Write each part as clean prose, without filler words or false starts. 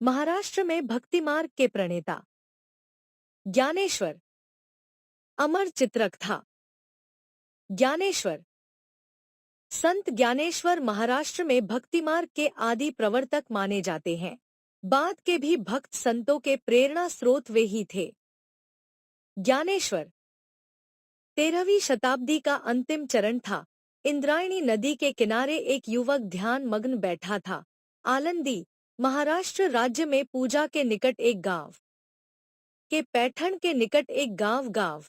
महाराष्ट्र में भक्ति मार्ग के प्रणेता ज्ञानेश्वर अमर चित्रक था। ज्ञानेश्वर संत ज्ञानेश्वर महाराष्ट्र में भक्ति मार्ग के आदि प्रवर्तक माने जाते हैं। बाद के भी भक्त संतों के प्रेरणा स्रोत वे ही थे। ज्ञानेश्वर 13वीं शताब्दी का अंतिम चरण था। इंद्रायणी नदी के किनारे एक युवक ध्यान मग्न बैठा था। आलंदी महाराष्ट्र राज्य में पूजा के निकट एक गांव के पैठण के निकट एक गांव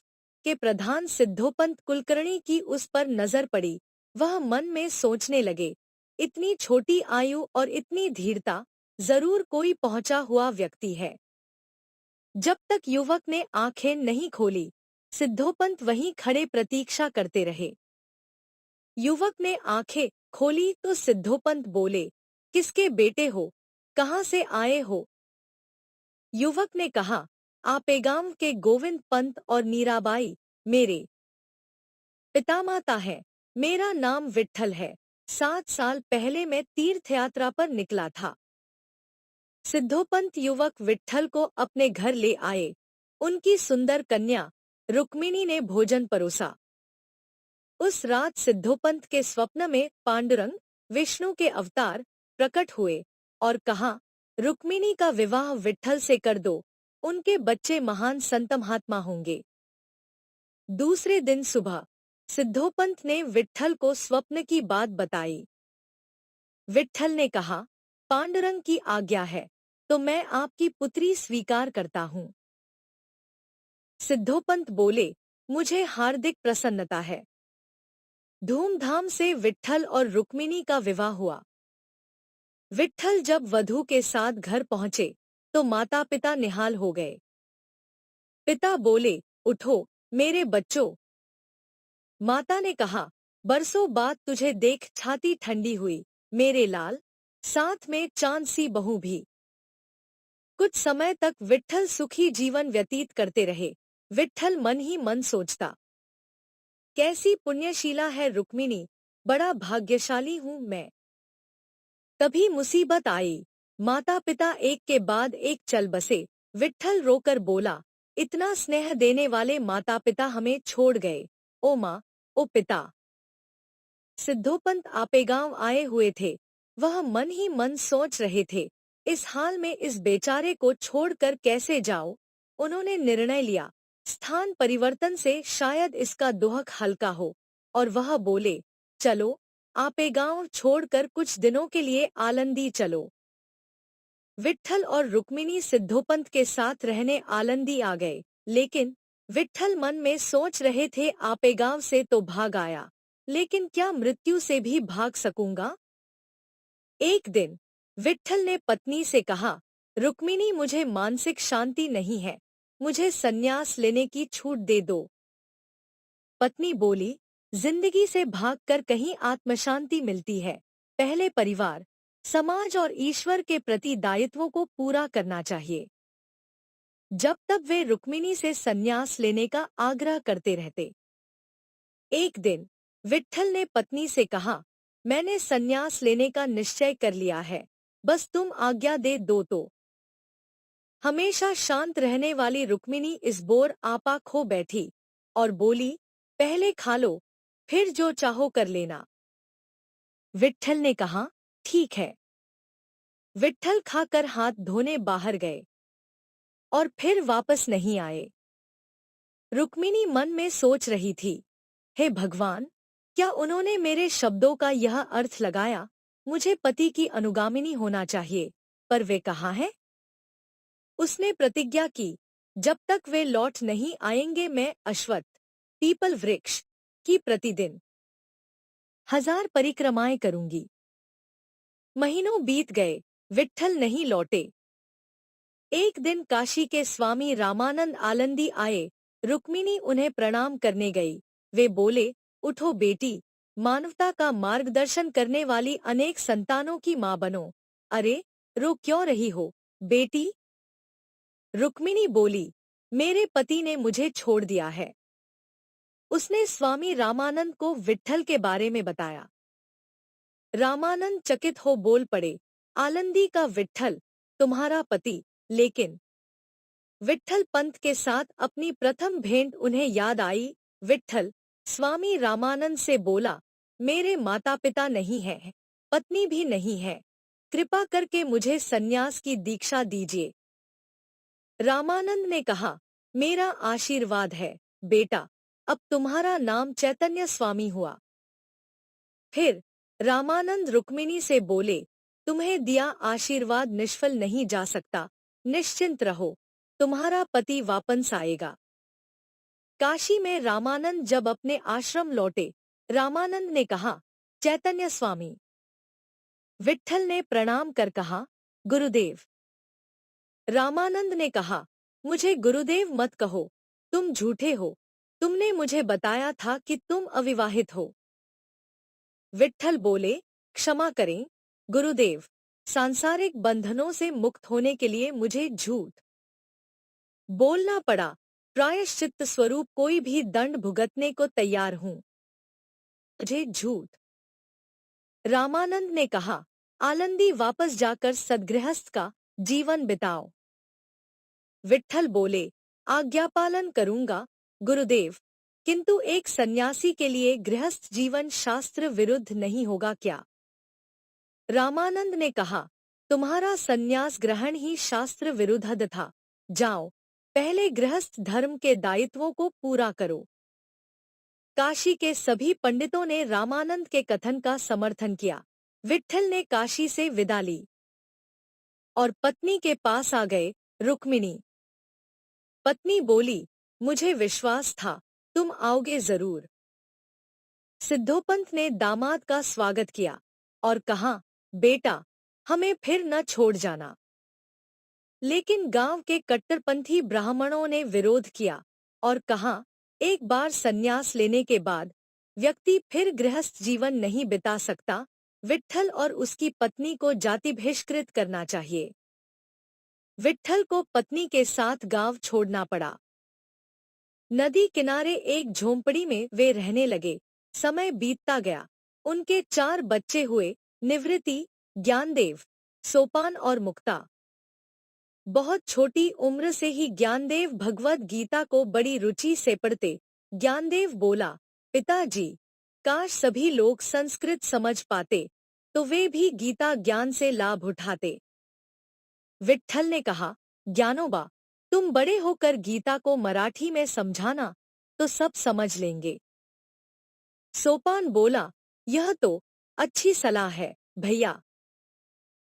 के प्रधान सिद्धोपंत कुलकर्णी की उस पर नजर पड़ी। वह मन में सोचने लगे, इतनी छोटी आयु और इतनी धीरता, जरूर कोई पहुंचा हुआ व्यक्ति है। जब तक युवक ने आंखें नहीं खोली, सिद्धोपंत वहीं खड़े प्रतीक्षा करते रहे। युवक ने आंखें खोली तो सिद्धोपंत बोले, किसके बेटे हो, कहाँ से आए हो? युवक ने कहा, आपेगांव के गोविंद पंत और मीराबाई मेरे पितामाता है। मेरा नाम विट्ठल है। 7 साल पहले मैं तीर्थ यात्रा पर निकला था। सिद्धोपंत युवक विट्ठल को अपने घर ले आए। उनकी सुंदर कन्या रुक्मिणी ने भोजन परोसा। उस रात सिद्धोपंत के स्वप्न में पांडुरंग विष्णु के अवतार प्रकट हुए और कहा, रुक्मिणी का विवाह विट्ठल से कर दो, उनके बच्चे महान संत महात्मा होंगे। दूसरे दिन सुबह सिद्धोपंत ने विट्ठल को स्वप्न की बात बताई। विट्ठल ने कहा, पांडुरंग की आज्ञा है तो मैं आपकी पुत्री स्वीकार करता हूं। सिद्धोपंत बोले, मुझे हार्दिक प्रसन्नता है। धूमधाम से विट्ठल और रुक्मिणी का विवाह हुआ। विट्ठल जब वधू के साथ घर पहुंचे तो माता पिता निहाल हो गए। पिता बोले, उठो मेरे बच्चों। माता ने कहा, बरसों बाद तुझे देख छाती ठंडी हुई मेरे लाल, साथ में चांद सी बहू भी। कुछ समय तक विट्ठल सुखी जीवन व्यतीत करते रहे। विट्ठल मन ही मन सोचता, कैसी पुण्यशीला है रुक्मिणी, बड़ा भाग्यशाली हूं मैं। तभी मुसीबत आई। माता पिता एक के बाद एक चल बसे। विट्ठल रोकर बोला, इतना स्नेह देने वाले माता पिता हमें छोड़ गए। ओ माँ, ओ पिता। सिद्धोपंत आपेगांव आए हुए थे। वह मन ही मन सोच रहे थे, इस हाल में इस बेचारे को छोड़कर कैसे जाओ। उन्होंने निर्णय लिया, स्थान परिवर्तन से शायद इसका दुहक हल्का हो, और वह बोले, चलो आपेगांव छोड़कर कुछ दिनों के लिए आलंदी चलो। विट्ठल और रुक्मिणी सिद्धोपंत के साथ रहने आलंदी आ गए, लेकिन विट्ठल मन में सोच रहे थे, आपेगांव से तो भाग आया, लेकिन क्या मृत्यु से भी भाग सकूंगा? एक दिन विट्ठल ने पत्नी से कहा, रुक्मिणी मुझे मानसिक शांति नहीं है, मुझे संन्यास लेने की छूट दे दो। पत्नी बोली, जिंदगी से भागकर कहीं आत्मशांति मिलती है। पहले परिवार, समाज और ईश्वर के प्रति दायित्वों को पूरा करना चाहिए। जब तक वे रुक्मिणी से संन्यास लेने का आग्रह करते रहते। एक दिन विट्ठल ने पत्नी से कहा, मैंने संन्यास लेने का निश्चय कर लिया है, बस तुम आज्ञा दे दो तो। हमेशा शांत रहने वाली रुक्मिणी इस बोर आपा खो बैठी और बोली, पहले खा लो, फिर जो चाहो कर लेना। विट्ठल ने कहा, ठीक है। विट्ठल खाकर हाथ धोने बाहर गए और फिर वापस नहीं आए। रुक्मिणी मन में सोच रही थी, हे भगवान, क्या उन्होंने मेरे शब्दों का यह अर्थ लगाया? मुझे पति की अनुगामिनी होना चाहिए, पर वे कहाँ हैं? उसने प्रतिज्ञा की, जब तक वे लौट नहीं आएंगे मैं अश्वत्थ पीपल वृक्ष की प्रतिदिन 1000 परिक्रमाएं करूंगी। महीनों बीत गए, विट्ठल नहीं लौटे। एक दिन काशी के स्वामी रामानंद आलंदी आए। रुक्मिणी उन्हें प्रणाम करने गई। वे बोले, उठो बेटी, मानवता का मार्गदर्शन करने वाली अनेक संतानों की माँ बनो। अरे, रो क्यों रही हो, बेटी? रुक्मिणी बोली, मेरे पति ने मुझे छोड़ दिया है। उसने स्वामी रामानंद को विट्ठल के बारे में बताया। रामानंद चकित हो बोल पड़े, आलंदी का विट्ठल तुम्हारा पति। लेकिन विट्ठल पंत के साथ अपनी प्रथम भेंट उन्हें याद आई। विट्ठल स्वामी रामानंद से बोला, मेरे माता पिता नहीं हैं, पत्नी भी नहीं है, कृपा करके मुझे सन्यास की दीक्षा दीजिए। रामानंद ने कहा, मेरा आशीर्वाद है बेटा, अब तुम्हारा नाम चैतन्य स्वामी हुआ। फिर रामानंद रुक्मिणी से बोले, तुम्हें दिया आशीर्वाद निष्फल नहीं जा सकता, निश्चिंत रहो, तुम्हारा पति वापस आएगा। काशी में रामानंद जब अपने आश्रम लौटे, रामानंद ने कहा, चैतन्य स्वामी। विट्ठल ने प्रणाम कर कहा, गुरुदेव। रामानंद ने कहा, मुझे गुरुदेव मत कहो, तुम झूठे हो, तुमने मुझे बताया था कि तुम अविवाहित हो। विट्ठल बोले, क्षमा करें गुरुदेव, सांसारिक बंधनों से मुक्त होने के लिए मुझे झूठ बोलना पड़ा, प्रायश्चित्त स्वरूप कोई भी दंड भुगतने को तैयार हूं। मुझे झूठ। रामानंद ने कहा, आलंदी वापस जाकर सद्गृहस्थ का जीवन बिताओ। विट्ठल बोले, आज्ञापालन करूंगा गुरुदेव, किंतु एक सन्यासी के लिए गृहस्थ जीवन शास्त्र विरुद्ध नहीं होगा क्या? रामानंद ने कहा, तुम्हारा सन्यास ग्रहण ही शास्त्र विरुद्ध था, जाओ, पहले गृहस्थ धर्म के दायित्वों को पूरा करो। काशी के सभी पंडितों ने रामानंद के कथन का समर्थन किया। विट्ठल ने काशी से विदा ली और पत्नी के पास आ गए। रुक्मिणी। पत्नी बोली, मुझे विश्वास था तुम आओगे जरूर। सिद्धोपंत ने दामाद का स्वागत किया और कहा, बेटा, हमें फिर न छोड़ जाना। लेकिन गांव के कट्टरपंथी ब्राह्मणों ने विरोध किया और कहा, एक बार संन्यास लेने के बाद व्यक्ति फिर गृहस्थ जीवन नहीं बिता सकता। विट्ठल और उसकी पत्नी को जाति बहिष्कृत करना चाहिए। विट्ठल को पत्नी के साथ गांव छोड़ना पड़ा। नदी किनारे एक झोंपड़ी में वे रहने लगे। समय बीतता गया। उनके 4 बच्चे हुए, निवृत्ति, ज्ञानदेव, सोपान और मुक्ता। बहुत छोटी उम्र से ही ज्ञानदेव भगवद गीता को बड़ी रुचि से पढ़ते। ज्ञानदेव बोला, पिताजी, काश सभी लोग संस्कृत समझ पाते तो वे भी गीता ज्ञान से लाभ उठाते। विट्ठल ने कहा, ज्ञानोबा, तुम बड़े होकर गीता को मराठी में समझाना तो सब समझ लेंगे। सोपान बोला, यह तो अच्छी सलाह है भैया।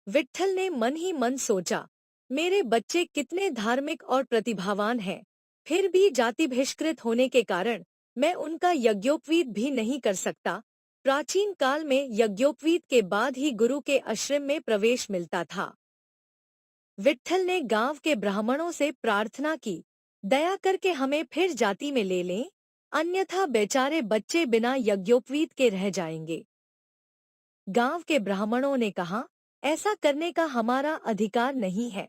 विट्ठल ने मन ही मन सोचा, मेरे बच्चे कितने धार्मिक और प्रतिभावान हैं, फिर भी जाति बहिष्कृत होने के कारण मैं उनका यज्ञोपवीत भी नहीं कर सकता। प्राचीन काल में यज्ञोपवीत के बाद ही गुरु के आश्रम में प्रवेश मिलता था। विट्ठल ने गांव के ब्राह्मणों से प्रार्थना की, दया करके हमें फिर जाति में ले लें, अन्यथा बेचारे बच्चे बिना यज्ञोपवीत के रह जाएंगे। गांव के ब्राह्मणों ने कहा, ऐसा करने का हमारा अधिकार नहीं है,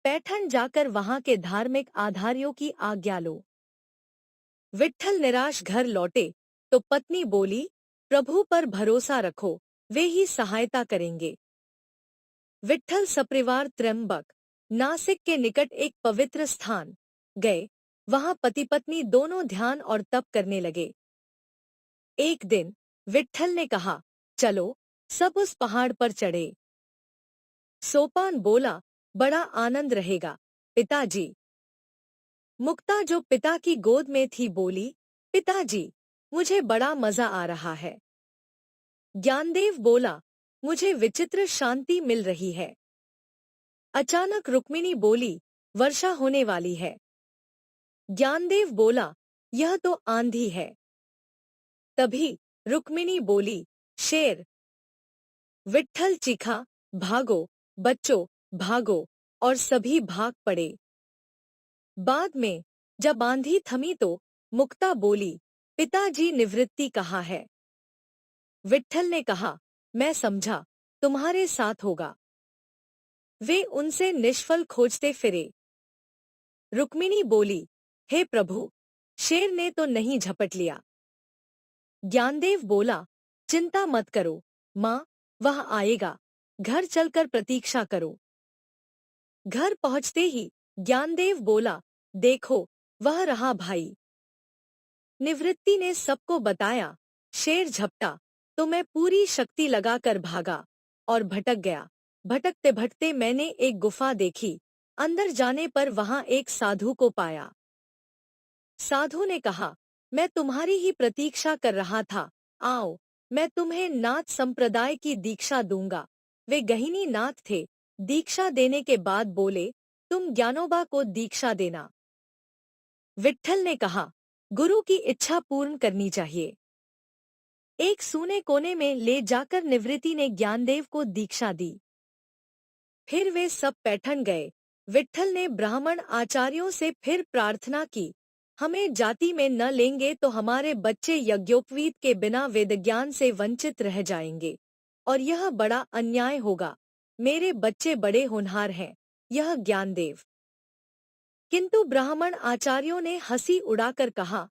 पैठण जाकर वहां के धार्मिक आधारियों की आज्ञा लो। विट्ठल निराश घर लौटे तो पत्नी बोली, प्रभु पर भरोसा रखो, वे ही सहायता करेंगे। विट्ठल सपरिवार त्र्यंबक, नासिक के निकट एक पवित्र स्थान गए। वहां पति पत्नी दोनों ध्यान और तप करने लगे। एक दिन विट्ठल ने कहा, चलो सब उस पहाड़ पर चढ़े। सोपान बोला, बड़ा आनंद रहेगा पिताजी। मुक्ता जो पिता की गोद में थी बोली, पिताजी, मुझे बड़ा मजा आ रहा है। ज्ञानदेव बोला, मुझे विचित्र शांति मिल रही है। अचानक रुक्मिणी बोली, वर्षा होने वाली है। ज्ञानदेव बोला, यह तो आंधी है। तभी रुक्मिणी बोली, शेर। विट्ठल चीखा, भागो बच्चों, भागो, और सभी भाग पड़े। बाद में जब आंधी थमी तो मुक्ता बोली, पिताजी निवृत्ति कहाँ है? विट्ठल ने कहा, मैं समझा तुम्हारे साथ होगा। वे उनसे निष्फल खोजते फिरे। रुक्मिणी बोली, हे प्रभु, शेर ने तो नहीं झपट लिया। ज्ञानदेव बोला, चिंता मत करो माँ, वह आएगा, घर चलकर प्रतीक्षा करो। घर पहुंचते ही ज्ञानदेव बोला, देखो, वह रहा भाई। निवृत्ति ने सबको बताया। शेर झपटा तो मैं पूरी शक्ति लगाकर भागा और भटक गया। भटकते भटकते मैंने एक गुफा देखी। अंदर जाने पर वहां एक साधु को पाया। साधु ने कहा, मैं तुम्हारी ही प्रतीक्षा कर रहा था, आओ, मैं तुम्हें नाथ संप्रदाय की दीक्षा दूंगा। वे गहिनी नाथ थे। दीक्षा देने के बाद बोले, तुम ज्ञानोबा को दीक्षा देना। विट्ठल ने कहा, गुरु की इच्छा पूर्ण करनी चाहिए। एक सूने कोने में ले जाकर निवृत्ति ने ज्ञानदेव को दीक्षा दी। फिर वे सब पैठन गए। विट्ठल ने ब्राह्मण आचार्यों से फिर प्रार्थना की, हमें जाति में न लेंगे तो हमारे बच्चे यज्ञोपवीत के बिना वेदज्ञान से वंचित रह जाएंगे, और यह बड़ा अन्याय होगा। मेरे बच्चे बड़े होनहार हैं, यह ज्ञानदेव। किंतु ब्राह्मण आचार्यों ने हंसी उड़ाकर कहा,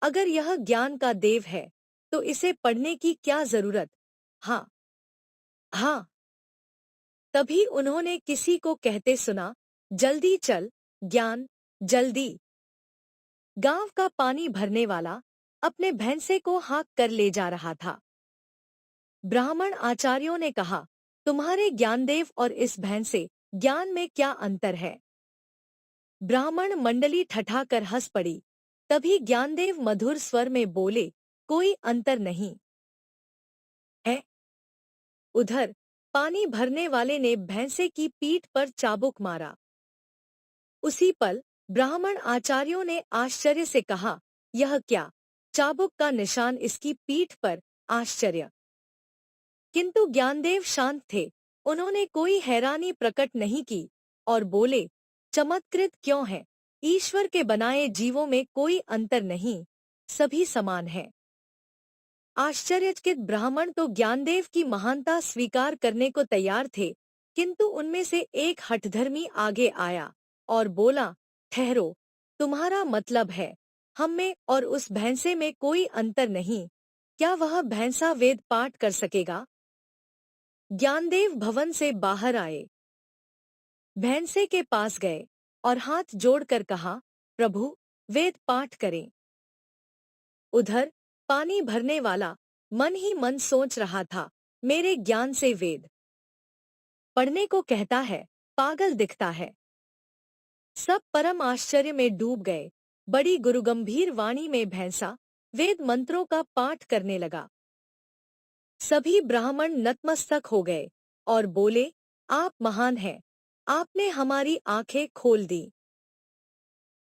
अगर यह ज्ञान का देव है तो इसे पढ़ने की क्या जरूरत। हाँ हाँ। तभी उन्होंने किसी को कहते सुना, जल्दी चल ज्ञान, जल्दी। गांव का पानी भरने वाला अपने भैंसे को हाँक कर ले जा रहा था। ब्राह्मण आचार्यों ने कहा, तुम्हारे ज्ञानदेव और इस भैंसे ज्ञान में क्या अंतर है। ब्राह्मण मंडली ठठाकर हंस पड़ी। तभी ज्ञानदेव मधुर स्वर में बोले, कोई अंतर नहीं है। उधर पानी भरने वाले ने भैंसे की पीठ पर चाबुक मारा। उसी पल ब्राह्मण आचार्यों ने आश्चर्य से कहा, यह क्या, चाबुक का निशान इसकी पीठ पर, आश्चर्य। किंतु ज्ञानदेव शांत थे। उन्होंने कोई हैरानी प्रकट नहीं की और बोले, चमत्कृत क्यों है, ईश्वर के बनाए जीवों में कोई अंतर नहीं, सभी समान हैं। आश्चर्यचकित ब्राह्मण तो ज्ञानदेव की महानता स्वीकार करने को तैयार थे, किंतु उनमें से एक हठधर्मी आगे आया और बोला, ठहरो, तुम्हारा मतलब है हम में और उस भैंसे में कोई अंतर नहीं, क्या वह भैंसा वेद पाठ कर सकेगा। ज्ञानदेव भवन से बाहर आए, भैंसे के पास गए और हाथ जोड़कर कहा, प्रभु, वेद पाठ करें। उधर पानी भरने वाला मन ही मन सोच रहा था, मेरे ज्ञान से वेद पढ़ने को कहता है, पागल दिखता है। सब परम आश्चर्य में डूब गए। बड़ी गुरुगंभीर वाणी में भैंसा वेद मंत्रों का पाठ करने लगा। सभी ब्राह्मण नतमस्तक हो गए और बोले, आप महान हैं, आपने हमारी आंखें खोल दी।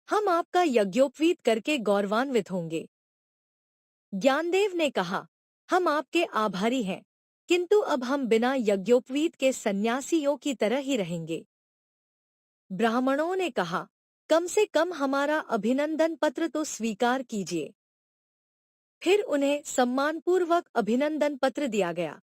हम आपका यज्ञोपवीत करके गौरवान्वित होंगे। ज्ञानदेव ने कहा, हम आपके आभारी हैं, किंतु अब हम बिना यज्ञोपवीत के सन्यासियों की तरह ही रहेंगे। ब्राह्मणों ने कहा, कम से कम हमारा अभिनंदन पत्र तो स्वीकार कीजिए। फिर उन्हें सम्मानपूर्वक अभिनंदन पत्र दिया गया।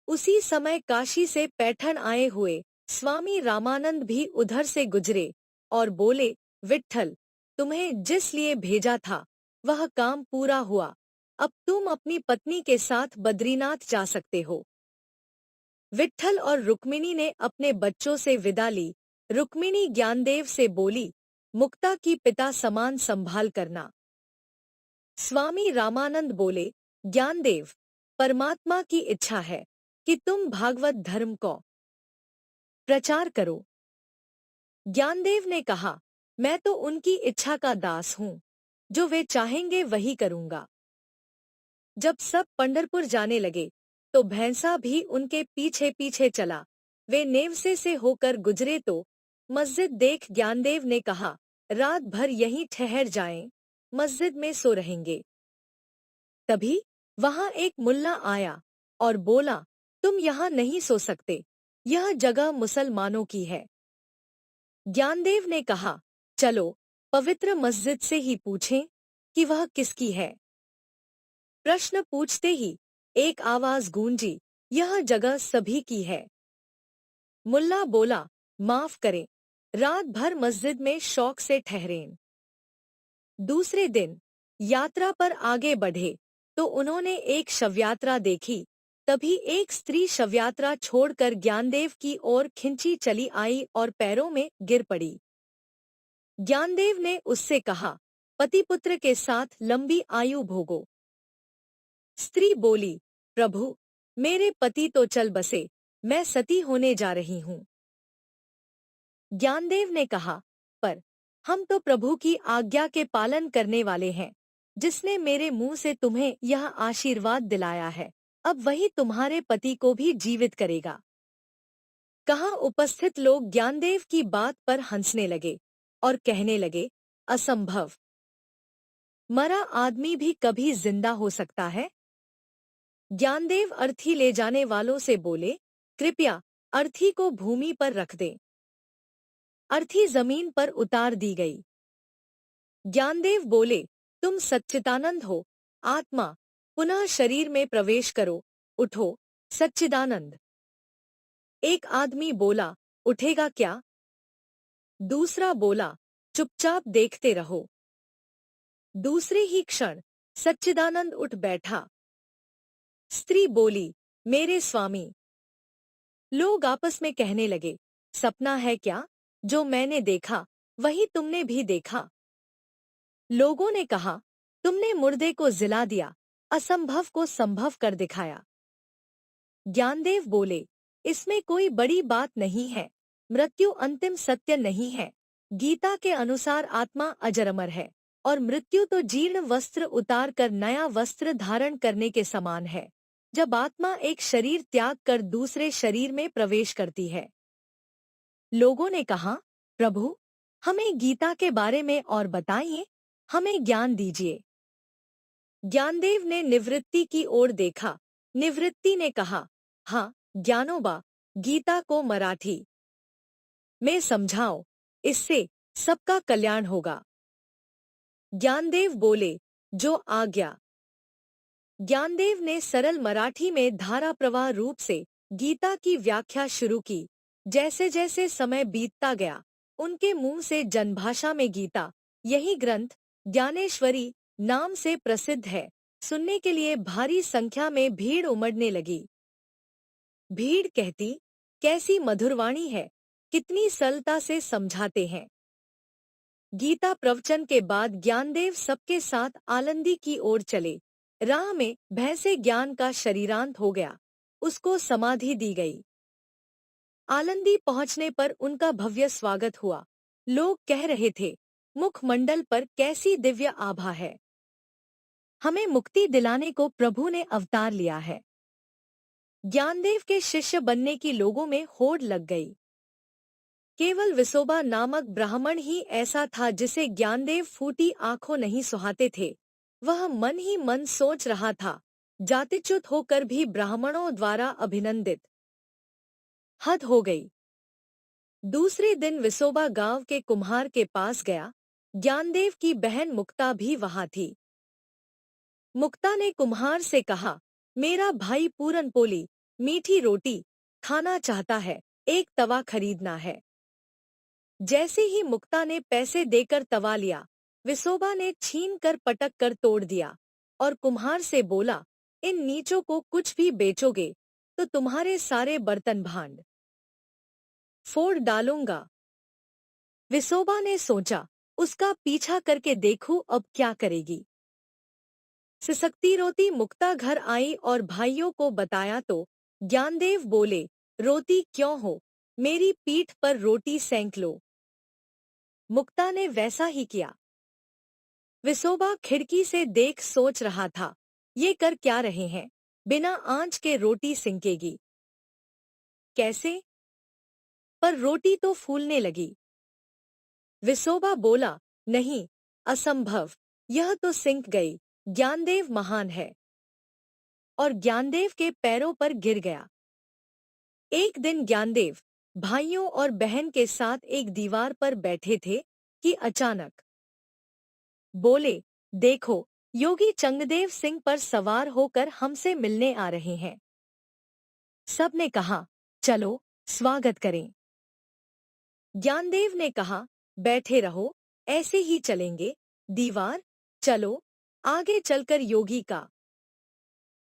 उसी समय काशी से पैठन आए हुए स्वामी रामानंद भी उधर से गुजरे और बोले, विट्ठल, तुम्हें जिस लिए भेजा था वह काम पूरा हुआ, अब तुम अपनी पत्नी के साथ बद्रीनाथ जा सकते हो। विट्ठल और रुक्मिणी ने अपने बच्चों से विदा ली। रुक्मिणी ज्ञानदेव से बोली, मुक्ता की पिता समान संभाल करना। स्वामी रामानंद बोले, ज्ञानदेव, परमात्मा की इच्छा है कि तुम भागवत धर्म को प्रचार करो। ज्ञानदेव ने कहा, मैं तो उनकी इच्छा का दास हूँ, जो वे चाहेंगे वही करूँगा। जब सब पंढरपुर जाने लगे तो भैंसा भी उनके पीछे पीछे चला। वे नेवसे से होकर गुजरे तो मस्जिद देख ज्ञानदेव ने कहा, रात भर यहीं ठहर जाएं, मस्जिद में सो रहेंगे। तभी वहां एक मुल्ला आया और बोला, तुम यहाँ नहीं सो सकते, यह जगह मुसलमानों की है। ज्ञानदेव ने कहा, चलो पवित्र मस्जिद से ही पूछें कि वह किसकी है। प्रश्न पूछते ही एक आवाज गूंजी, यह जगह सभी की है। मुल्ला बोला, माफ करें, रात भर मस्जिद में शौक से ठहरें। दूसरे दिन यात्रा पर आगे बढ़े तो उन्होंने एक शवयात्रा देखी। तभी एक स्त्री शवयात्रा छोड़कर ज्ञानदेव की ओर खिंची चली आई और पैरों में गिर पड़ी। ज्ञानदेव ने उससे कहा, पति पुत्र के साथ लंबी आयु भोगो। स्त्री बोली, प्रभु, मेरे पति तो चल बसे, मैं सती होने जा रही हूँ। ज्ञानदेव ने कहा, पर हम तो प्रभु की आज्ञा के पालन करने वाले हैं, जिसने मेरे मुंह से तुम्हें यह आशीर्वाद दिलाया है, अब वही तुम्हारे पति को भी जीवित करेगा। कहाँ उपस्थित लोग ज्ञानदेव की बात पर हंसने लगे और कहने लगे, असंभव, मरा आदमी भी कभी जिंदा हो सकता है। ज्ञानदेव अर्थी ले जाने वालों से बोले, कृपया अर्थी को भूमि पर रख दें। अर्थी जमीन पर उतार दी गई। ज्ञानदेव बोले, तुम सच्चिदानंद हो, आत्मा, पुनः शरीर में प्रवेश करो, उठो, सच्चिदानंद। एक आदमी बोला, उठेगा क्या? दूसरा बोला, चुपचाप देखते रहो। दूसरे ही क्षण सच्चिदानंद उठ बैठा। स्त्री बोली, मेरे स्वामी। लोग आपस में कहने लगे, सपना है क्या? जो मैंने देखा वही तुमने भी देखा। लोगों ने कहा, तुमने मुर्दे को जिला दिया, असंभव को संभव कर दिखाया। ज्ञानदेव बोले, इसमें कोई बड़ी बात नहीं है, मृत्यु अंतिम सत्य नहीं है। गीता के अनुसार आत्मा अजर अमर है और मृत्यु तो जीर्ण वस्त्र उतार कर नया वस्त्र धारण करने के समान है, जब आत्मा एक शरीर त्याग कर दूसरे शरीर में प्रवेश करती है। लोगों ने कहा, प्रभु, हमें गीता के बारे में और बताइए, हमें ज्ञान दीजिए। ज्ञानदेव ने निवृत्ति की ओर देखा। निवृत्ति ने कहा, हाँ ज्ञानोबा, गीता को मराठी में समझाओ, इससे सबका कल्याण होगा। ज्ञानदेव बोले, जो आज्ञा। ज्ञानदेव ने सरल मराठी में धारा प्रवाह रूप से गीता की व्याख्या शुरू की। जैसे जैसे समय बीतता गया, उनके मुंह से जनभाषा में गीता, यही ग्रंथ ज्ञानेश्वरी नाम से प्रसिद्ध है, सुनने के लिए भारी संख्या में भीड़ उमड़ने लगी। भीड़ कहती, कैसी मधुरवाणी है, कितनी सरलता से समझाते हैं। गीता प्रवचन के बाद ज्ञानदेव सबके साथ आलंदी की ओर चले। राह में भैंसे ज्ञान का शरीरांत हो गया, उसको समाधि दी गई। आलंदी पहुंचने पर उनका भव्य स्वागत हुआ। लोग कह रहे थे, मुखमंडल पर कैसी दिव्य आभा है, हमें मुक्ति दिलाने को प्रभु ने अवतार लिया है। ज्ञानदेव के शिष्य बनने की लोगों में होड़ लग गई। केवल विसोबा नामक ब्राह्मण ही ऐसा था जिसे ज्ञानदेव फूटी आंखों नहीं सुहाते थे। वह मन ही मन सोच रहा था, जातिच्युत होकर भी ब्राह्मणों द्वारा अभिनंदित। हद हो गई। दूसरे दिन विसोबा गांव के कुम्हार के पास गया। ज्ञानदेव की बहन मुक्ता भी वहां थी। मुक्ता ने कुम्हार से कहा, मेरा भाई पूरन पोली, मीठी रोटी खाना चाहता है, एक तवा खरीदना है। जैसे ही मुक्ता ने पैसे देकर तवा लिया, विसोबा ने छीन कर पटक कर तोड़ दिया और कुम्हार से बोला, इन नीचों को कुछ भी बेचोगे तो तुम्हारे सारे बर्तन भांड फोड़ डालूंगा। विसोबा ने सोचा, उसका पीछा करके देखूं अब क्या करेगी। सिसकती रोती मुक्ता घर आई और भाइयों को बताया तो ज्ञानदेव बोले, रोती क्यों हो, मेरी पीठ पर रोटी सेंक लो। मुक्ता ने वैसा ही किया। विसोबा खिड़की से देख सोच रहा था, ये कर क्या रहे हैं, बिना आंच के रोटी सिंकेगी कैसे? पर रोटी तो फूलने लगी। विसोबा बोला, नहीं, असंभव, यह तो सिंक गई, ज्ञानदेव महान है। और ज्ञानदेव के पैरों पर गिर गया। एक दिन ज्ञानदेव भाइयों और बहन के साथ एक दीवार पर बैठे थे कि अचानक बोले, देखो, योगी चंगदेव सिंह पर सवार होकर हमसे मिलने आ रहे हैं। सबने कहा, चलो स्वागत करें। ज्ञानदेव ने कहा, बैठे रहो, ऐसे ही चलेंगे। दीवार, चलो आगे चलकर योगी का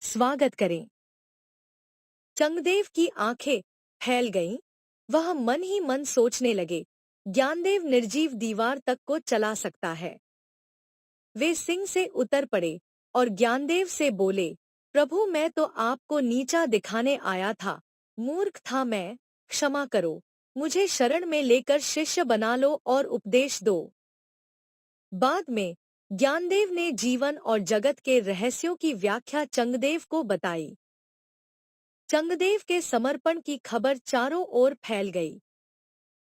स्वागत करें। चंगदेव की आंखें फैल गईं। वह मन ही मन सोचने लगे, ज्ञानदेव निर्जीव दीवार तक को चला सकता है। वे सिंह से उतर पड़े और ज्ञानदेव से बोले, प्रभु मैं तो आपको नीचा दिखाने आया था, मूर्ख था मैं, क्षमा करो, मुझे शरण में लेकर शिष्य बना लो और उपदेश दो। बाद में ज्ञानदेव ने जीवन और जगत के रहस्यों की व्याख्या चंगदेव को बताई। चंगदेव के समर्पण की खबर चारों ओर फैल गई।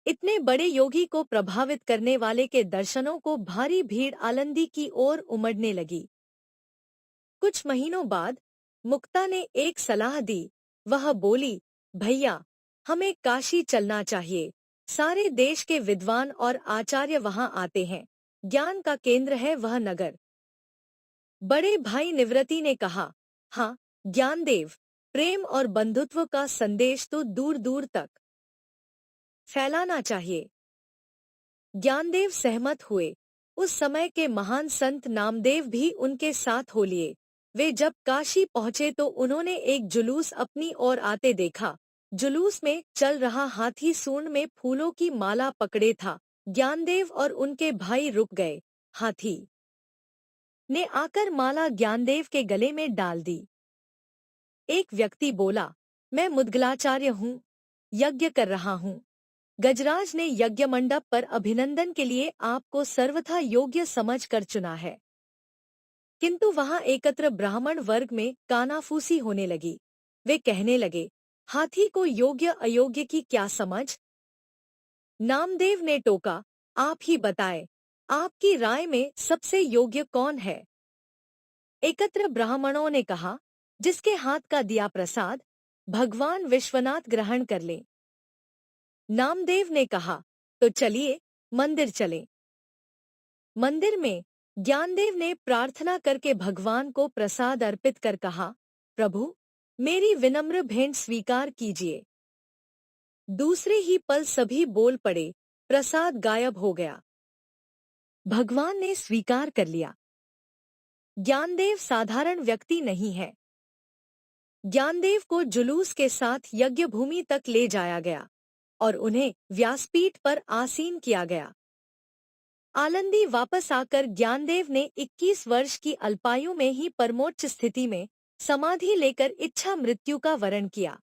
इतने बड़े योगी को प्रभावित करने वाले के दर्शनों को भारी भीड़ आलंदी की ओर उमड़ने लगी। कुछ महीनों बाद मुक्ता ने एक सलाह दी। वह बोली, भैया हमें काशी चलना चाहिए, सारे देश के विद्वान और आचार्य वहां आते हैं, ज्ञान का केंद्र है वह नगर। बड़े भाई निवृत्ति ने कहा, हाँ ज्ञानदेव, प्रेम और बंधुत्व का संदेश तो दूर दूर तक फैलाना चाहिए। ज्ञानदेव सहमत हुए। उस समय के महान संत नामदेव भी उनके साथ हो लिए। वे जब काशी पहुंचे तो उन्होंने एक जुलूस अपनी ओर आते देखा। जुलूस में चल रहा हाथी सूंड में फूलों की माला पकड़े था। ज्ञानदेव और उनके भाई रुक गए। हाथी ने आकर माला ज्ञानदेव के गले में डाल दी। एक व्यक्ति बोला, मैं मुद्गलाचार्य हूँ, यज्ञ कर रहा हूँ। गजराज ने यज्ञ मंडप पर अभिनंदन के लिए आपको सर्वथा योग्य समझकर चुना है। किंतु वहां एकत्र ब्राह्मण वर्ग में कानाफूसी होने लगी। वे कहने लगे, हाथी को योग्य अयोग्य की क्या समझ। नामदेव ने टोका, आप ही बताएं, आपकी राय में सबसे योग्य कौन है। एकत्र ब्राह्मणों ने कहा, जिसके हाथ का दिया प्रसाद भगवान विश्वनाथ ग्रहण कर लें। नामदेव ने कहा, तो चलिए मंदिर चलें। मंदिर में ज्ञानदेव ने प्रार्थना करके भगवान को प्रसाद अर्पित कर कहा, प्रभु मेरी विनम्र भेंट स्वीकार कीजिए। दूसरे ही पल सभी बोल पड़े, प्रसाद गायब हो गया। भगवान ने स्वीकार कर लिया। ज्ञानदेव साधारण व्यक्ति नहीं है। ज्ञानदेव को जुलूस के साथ यज्ञ भूमि तक ले जाया गया और उन्हें व्यासपीठ पर आसीन किया गया। आलंदी वापस आकर ज्ञानदेव ने 21 वर्ष की अल्पायु में ही परमोच्च स्थिति में समाधि लेकर इच्छा मृत्यु का वरण किया।